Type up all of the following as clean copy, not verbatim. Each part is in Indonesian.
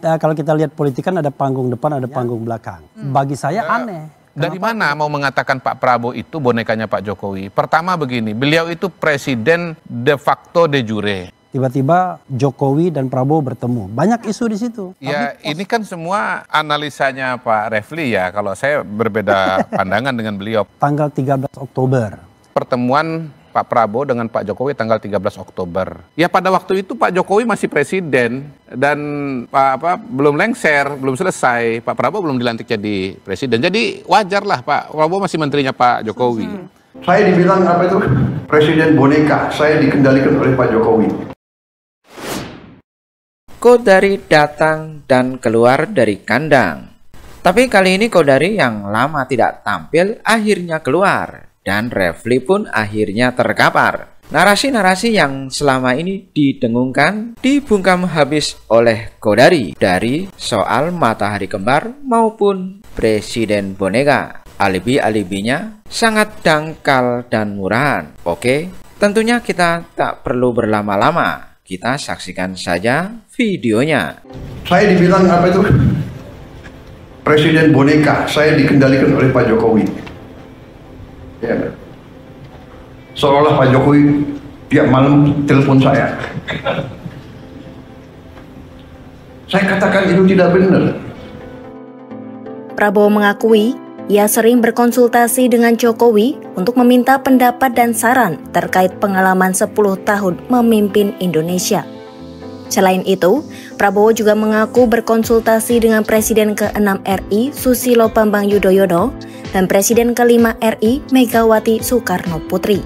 Kalau kita lihat politik kan ada panggung depan, ada panggung belakang. Bagi saya aneh. Dari mana mau mengatakan Pak Prabowo itu bonekanya Pak Jokowi? Pertama begini, beliau itu presiden de facto de jure. Tiba-tiba Jokowi dan Prabowo bertemu. Banyak isu di situ. Ya, ini kan semua analisanya Pak Refli ya. Kalau saya berbeda pandangan dengan beliau. Tanggal 13 Oktober. Pertemuan Pak Prabowo dengan Pak Jokowi tanggal 13 Oktober. Ya pada waktu itu Pak Jokowi masih presiden dan belum lengser, belum selesai. Pak Prabowo belum dilantik jadi presiden. Jadi wajarlah Pak Prabowo masih menterinya Pak Jokowi. Saya dibilang presiden boneka, saya dikendalikan oleh Pak Jokowi. Kodari datang dan keluar dari kandang. Tapi kali ini Kodari yang lama tidak tampil akhirnya keluar. Dan Refli pun akhirnya terkapar. Narasi-narasi yang selama ini didengungkan dibungkam habis oleh Kodari. Dari soal matahari kembar maupun presiden boneka. Alibi-alibinya sangat dangkal dan murahan. Oke, tentunya kita tak perlu berlama-lama. Kita saksikan saja videonya. Saya dibilang presiden boneka, saya dikendalikan oleh Pak Jokowi. Ya. Seolah Pak Jokowi tiap malam telepon saya. Saya katakan itu tidak benar. Prabowo mengakui ia sering berkonsultasi dengan Jokowi untuk meminta pendapat dan saran terkait pengalaman 10 tahun memimpin Indonesia. Selain itu, Prabowo juga mengaku berkonsultasi dengan Presiden ke-6 RI Susilo Bambang Yudhoyono dan Presiden ke-5 RI Megawati Soekarno Putri.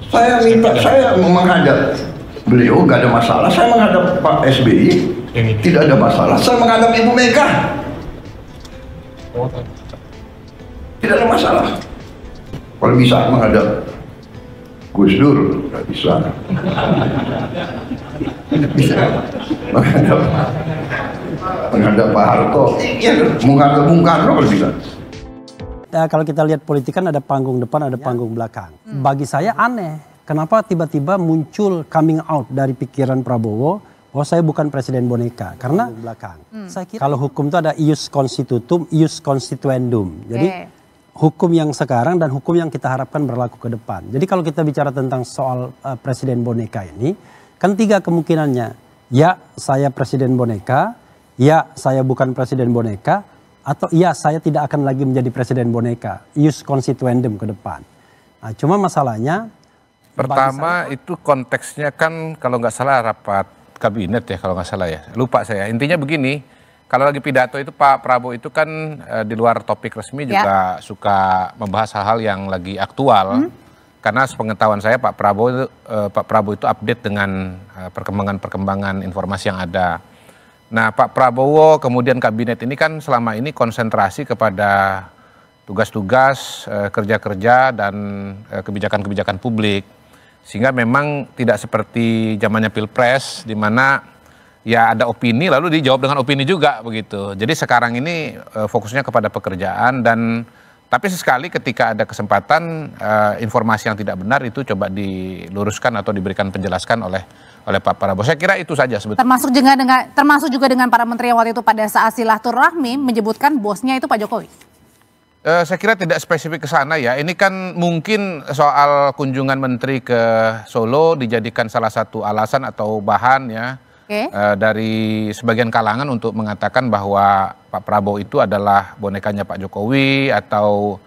Saya menghadap beliau, nggak ada masalah. Saya menghadap Pak SBY, tidak ada masalah. Saya menghadap Ibu Mega, tidak ada masalah. Kalau bisa menghadap Gus Dur, nggak bisa. Bisa menghadap Pak Harto, ya, menghadap Bung Karno kalau bisa. Kalau kita lihat politik kan ada panggung depan, ada panggung belakang. Bagi saya aneh, kenapa tiba-tiba muncul coming out dari pikiran Prabowo, oh saya bukan presiden boneka, karena belakang. Saya kira kalau hukum itu ada ius constitutum, ius constituendum. Jadi hukum yang sekarang dan hukum yang kita harapkan berlaku ke depan. Jadi kalau kita bicara tentang soal presiden boneka ini, kan 3 kemungkinannya. Ya saya presiden boneka, ya saya bukan presiden boneka, atau iya saya tidak akan lagi menjadi presiden boneka, ius constituendum ke depan. Nah, cuma masalahnya pertama itu konteksnya kan kalau nggak salah rapat kabinet ya, kalau nggak salah ya, lupa saya. Intinya begini, kalau lagi pidato itu Pak Prabowo itu kan di luar topik resmi juga suka membahas hal-hal yang lagi aktual. Karena sepengetahuan saya Pak Prabowo itu update dengan perkembangan informasi yang ada. Nah Pak Prabowo kemudian kabinet ini kan selama ini konsentrasi kepada tugas-tugas, kerja-kerja dan kebijakan-kebijakan publik. Sehingga memang tidak seperti zamannya Pilpres di mana ya ada opini lalu dijawab dengan opini juga begitu. Jadi sekarang ini fokusnya kepada pekerjaan tapi sesekali ketika ada kesempatan informasi yang tidak benar itu coba diluruskan atau diberikan penjelaskan oleh Pak Prabowo. Saya kira itu saja sebetulnya. Termasuk juga dengan para menteri yang waktu itu pada saat silaturahmi menyebutkan bosnya itu Pak Jokowi. Saya kira tidak spesifik ke sana ya. Ini kan mungkin soal kunjungan menteri ke Solo dijadikan salah satu alasan atau bahan ya dari sebagian kalangan untuk mengatakan bahwa Pak Prabowo itu adalah bonekanya Pak Jokowi atau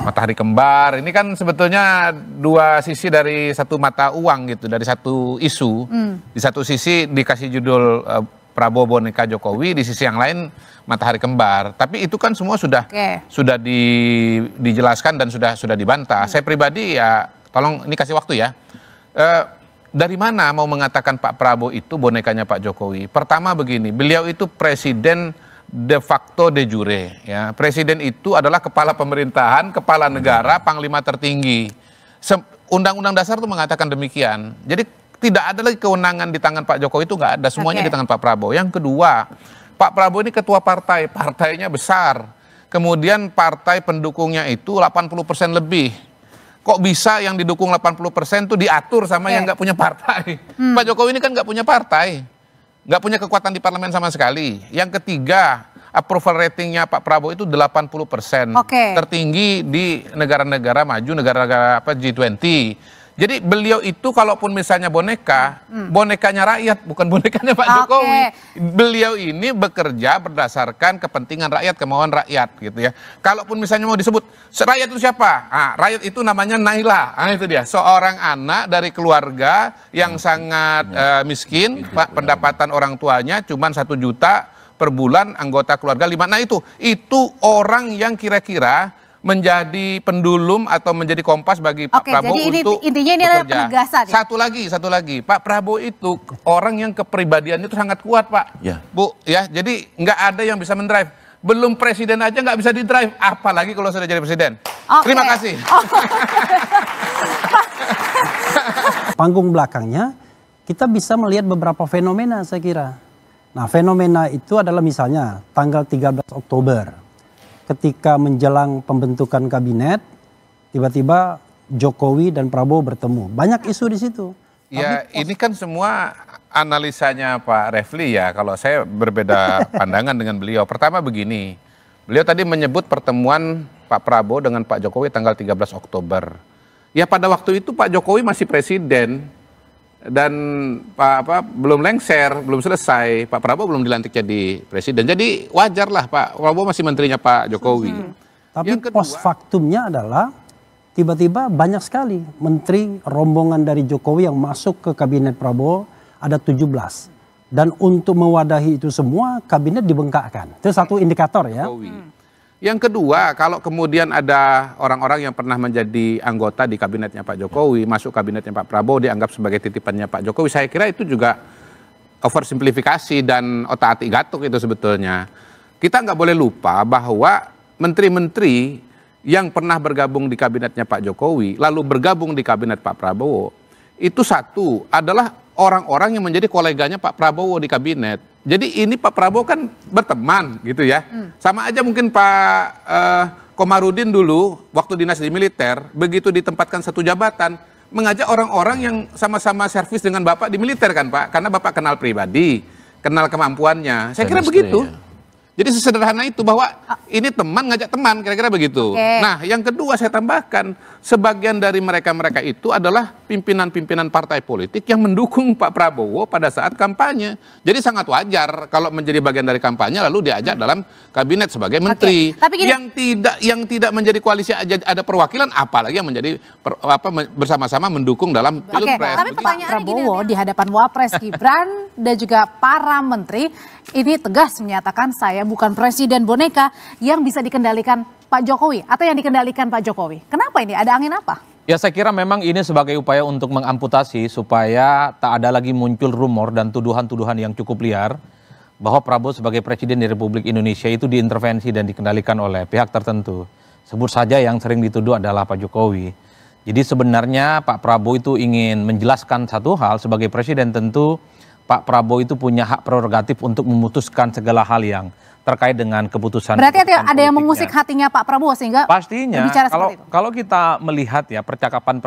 matahari kembar. Ini kan sebetulnya 2 sisi dari satu mata uang gitu, dari satu isu. Di satu sisi dikasih judul Prabowo boneka Jokowi, di sisi yang lain matahari kembar. Tapi itu kan semua sudah dijelaskan dan sudah dibantah. Saya pribadi ya tolong ini kasih waktu ya. Dari mana mau mengatakan Pak Prabowo itu bonekanya Pak Jokowi? Pertama begini, beliau itu presiden de facto de jure. Ya. Presiden itu adalah kepala pemerintahan, kepala negara, panglima tertinggi. Undang-undang dasar itu mengatakan demikian. Jadi tidak ada lagi kewenangan di tangan Pak Jokowi, itu nggak ada, semuanya di tangan Pak Prabowo. Yang kedua, Pak Prabowo ini ketua partai, partainya besar. Kemudian partai pendukungnya itu 80% lebih. Kok bisa yang didukung 80% itu diatur sama yang nggak punya partai? Pak Jokowi ini kan nggak punya partai. nggak punya kekuatan di parlemen sama sekali. Yang ketiga, approval ratingnya Pak Prabowo itu 80%. Tertinggi di negara-negara maju, negara-negara G20. Jadi beliau itu kalaupun misalnya boneka, bonekanya rakyat, bukan bonekanya Pak Jokowi. Beliau ini bekerja berdasarkan kepentingan rakyat, kemauan rakyat gitu ya. Kalaupun misalnya mau disebut, rakyat itu siapa? Rakyat itu namanya Naila. Itu dia, seorang anak dari keluarga yang sangat miskin, Pak, pendapatan orang tuanya cuma 1 juta per bulan, anggota keluarga 5. Nah itu orang yang kira-kira menjadi pendulum atau menjadi kompas bagi Pak Prabowo jadi untuk intinya ini adalah penegasan. Ya? Satu lagi, Pak Prabowo itu orang yang kepribadiannya itu sangat kuat, Pak. Ya. Bu, ya, jadi nggak ada yang bisa mendrive. Belum presiden aja nggak bisa didrive, apalagi kalau sudah jadi presiden. Terima kasih. Panggung belakangnya kita bisa melihat beberapa fenomena saya kira. Nah, fenomena itu adalah misalnya tanggal 13 Oktober. Ketika menjelang pembentukan kabinet, tiba-tiba Jokowi dan Prabowo bertemu. Banyak isu di situ. Ya, ini kan semua analisanya Pak Refli ya. Kalau saya berbeda pandangan dengan beliau. Pertama begini, beliau tadi menyebut pertemuan Pak Prabowo dengan Pak Jokowi tanggal 13 Oktober. Ya pada waktu itu Pak Jokowi masih presiden. Dan belum lengser, belum selesai, Pak Prabowo belum dilantik jadi presiden. Jadi wajarlah Pak Prabowo masih menterinya Pak Jokowi. Tapi post faktumnya adalah tiba-tiba banyak sekali menteri rombongan dari Jokowi yang masuk ke kabinet Prabowo, ada 17. Dan untuk mewadahi itu semua kabinet dibengkakkan. Itu satu indikator ya. Yang kedua, kalau kemudian ada orang-orang yang pernah menjadi anggota di kabinetnya Pak Jokowi, masuk kabinetnya Pak Prabowo, dianggap sebagai titipannya Pak Jokowi, saya kira itu juga oversimplifikasi dan otak-atik gatuk itu sebetulnya. Kita nggak boleh lupa bahwa menteri-menteri yang pernah bergabung di kabinetnya Pak Jokowi, lalu bergabung di kabinet Pak Prabowo, itu satu adalah orang-orang yang menjadi koleganya Pak Prabowo di kabinet. Jadi ini Pak Prabowo kan berteman gitu ya. Sama aja mungkin Pak Komarudin dulu waktu dinas di militer, begitu ditempatkan satu jabatan, mengajak orang-orang yang sama-sama servis dengan Bapak di militer kan Pak. Karena Bapak kenal pribadi, kenal kemampuannya. Saya kira begitu. Jadi sesederhana itu bahwa ini teman ngajak teman, kira-kira begitu. Nah, yang kedua saya tambahkan, sebagian dari mereka-mereka itu adalah pimpinan-pimpinan partai politik yang mendukung Pak Prabowo pada saat kampanye. Jadi sangat wajar kalau menjadi bagian dari kampanye lalu diajak dalam kabinet sebagai menteri. Tapi yang tidak menjadi koalisi aja ada perwakilan, apalagi yang menjadi bersama-sama mendukung dalam pilpres. Tapi pertanyaannya Prabowo di hadapan Wapres Gibran dan juga para menteri ini tegas menyatakan saya bukan presiden boneka yang bisa dikendalikan Pak Jokowi atau yang dikendalikan Pak Jokowi. Kenapa ini? Ada angin apa? Ya saya kira memang ini sebagai upaya untuk mengamputasi supaya tak ada lagi muncul rumor dan tuduhan-tuduhan yang cukup liar bahwa Prabowo sebagai presiden di Republik Indonesia itu diintervensi dan dikendalikan oleh pihak tertentu. Sebut saja yang sering dituduh adalah Pak Jokowi. Jadi sebenarnya Pak Prabowo itu ingin menjelaskan satu hal, sebagai presiden tentu Pak Prabowo itu punya hak prerogatif untuk memutuskan segala hal yang terkait dengan keputusan. Berarti ada yang mengusik hatinya Pak Prabowo sehingga pastinya kalau kita melihat ya percakapan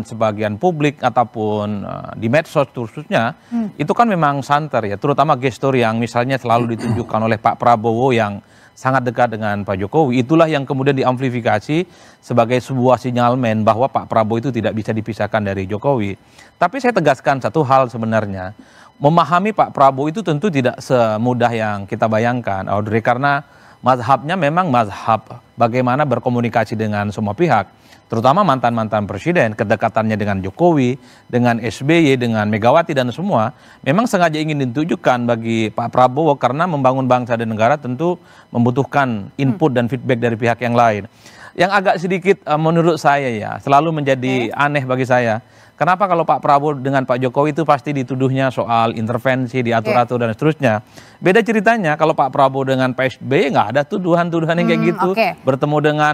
sebagian publik ataupun di medsos khususnya itu kan memang santer ya, terutama gestur yang misalnya selalu ditunjukkan oleh Pak Prabowo yang sangat dekat dengan Pak Jokowi, itulah yang kemudian diamplifikasi sebagai sebuah sinyalmen bahwa Pak Prabowo itu tidak bisa dipisahkan dari Jokowi. Tapi saya tegaskan satu hal sebenarnya, memahami Pak Prabowo itu tentu tidak semudah yang kita bayangkan, Audrey, karena mazhabnya memang mazhab bagaimana berkomunikasi dengan semua pihak, terutama mantan-mantan presiden, kedekatannya dengan Jokowi, dengan SBY, dengan Megawati dan semua, memang sengaja ingin ditujukan bagi Pak Prabowo karena membangun bangsa dan negara tentu membutuhkan input dan feedback dari pihak yang lain. Yang agak sedikit menurut saya ya, selalu menjadi aneh bagi saya, kenapa kalau Pak Prabowo dengan Pak Jokowi itu pasti dituduhnya soal intervensi, diatur-atur dan seterusnya. Beda ceritanya kalau Pak Prabowo dengan Pak SBY nggak ada tuduhan-tuduhan yang kayak gitu. Bertemu dengan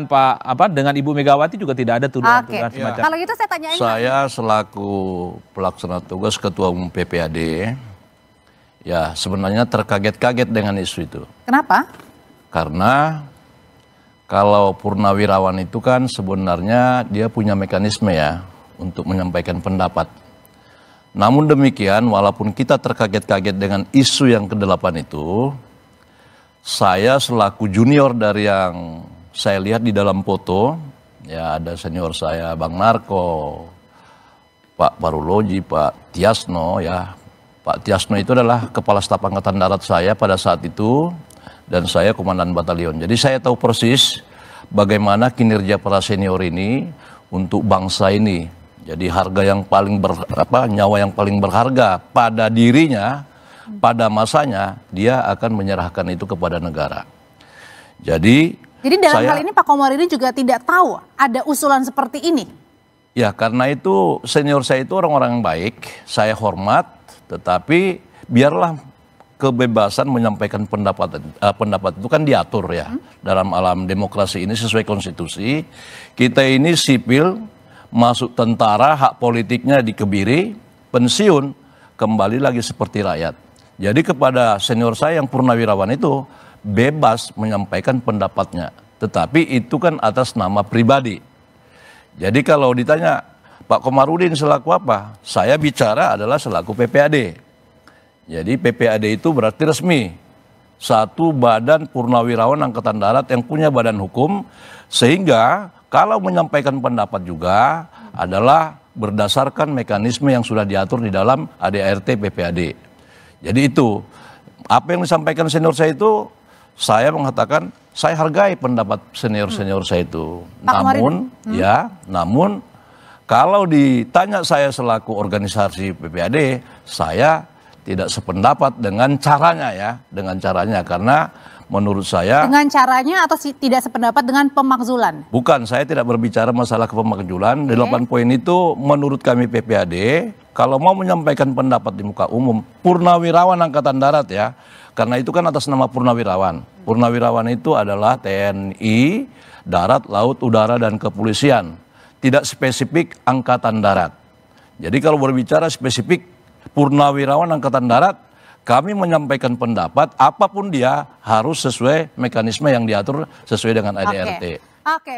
dengan Ibu Megawati juga tidak ada tuduhan-tuduhan semacam. Kalau gitu saya tanyain. Saya selaku pelaksana tugas Ketua Umum PPAD, ya sebenarnya terkaget-kaget dengan isu itu. Kenapa? Karena kalau purnawirawan itu kan sebenarnya dia punya mekanisme ya untuk menyampaikan pendapat. Namun demikian, walaupun kita terkaget-kaget dengan isu yang ke-8 itu, saya selaku junior dari yang saya lihat di dalam foto, ya ada senior saya Bang Narko, Pak Paruloji, Pak Tiasno, ya. Pak Tiasno itu adalah Kepala Staf Angkatan Darat saya pada saat itu, dan saya Komandan Batalion. Jadi saya tahu persis bagaimana kinerja para senior ini untuk bangsa ini. Jadi harga yang paling nyawa yang paling berharga pada dirinya, pada masanya, dia akan menyerahkan itu kepada negara. Jadi dalam hal ini Pak Komarudin juga tidak tahu ada usulan seperti ini? Ya, karena itu senior saya itu orang-orang yang baik, saya hormat, tetapi biarlah kebebasan menyampaikan pendapat itu kan diatur ya dalam alam demokrasi ini sesuai konstitusi. Kita ini sipil, masuk tentara, hak politiknya dikebiri, pensiun, kembali lagi seperti rakyat. Jadi kepada senior saya yang purnawirawan itu, bebas menyampaikan pendapatnya. Tetapi itu kan atas nama pribadi. Jadi kalau ditanya, Pak Komarudin selaku apa? Saya bicara adalah selaku PPAD. Jadi PPAD itu berarti resmi. Satu badan purnawirawan Angkatan Darat yang punya badan hukum, sehingga kalau menyampaikan pendapat juga adalah berdasarkan mekanisme yang sudah diatur di dalam ADART PPAD. Jadi itu, apa yang disampaikan senior saya itu, saya mengatakan, saya hargai pendapat senior-senior saya itu. Namun kalau ditanya saya selaku organisasi PPAD, saya tidak sependapat dengan caranya ya, karena menurut saya... Dengan caranya atau tidak sependapat dengan pemakzulan? Bukan, saya tidak berbicara masalah pemakzulan. 8 poin itu menurut kami PPAD, kalau mau menyampaikan pendapat di muka umum, purnawirawan Angkatan Darat ya, karena itu kan atas nama purnawirawan. Purnawirawan itu adalah TNI, Darat, Laut, Udara, dan Kepolisian. Tidak spesifik Angkatan Darat. Jadi kalau berbicara spesifik purnawirawan Angkatan Darat, kami menyampaikan pendapat apapun dia harus sesuai mekanisme yang diatur sesuai dengan ADART. Oke.